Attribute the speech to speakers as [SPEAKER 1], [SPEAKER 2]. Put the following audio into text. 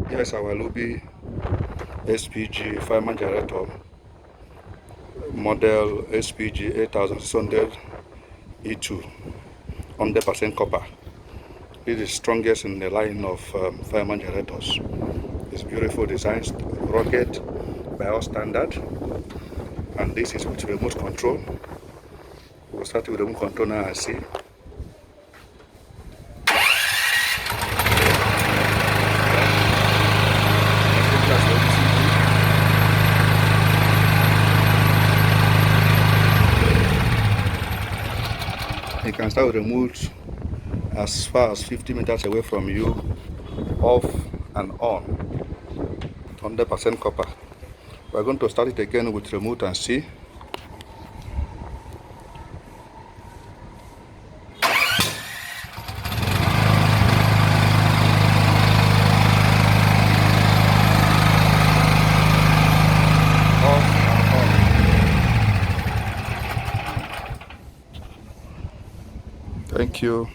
[SPEAKER 1] Here's our RUBY SPG Firman generator, model SPG8600E2, 100% copper. This is the strongest in the line of Firman generators. It's beautiful design, rugged by our standard, and this is with remote control. We'll start with remote control now and see. You can start with remote as far as 50 meters away from you, off and on, 100% copper. We're going to start it again with remote and see. Off and on. Thank you.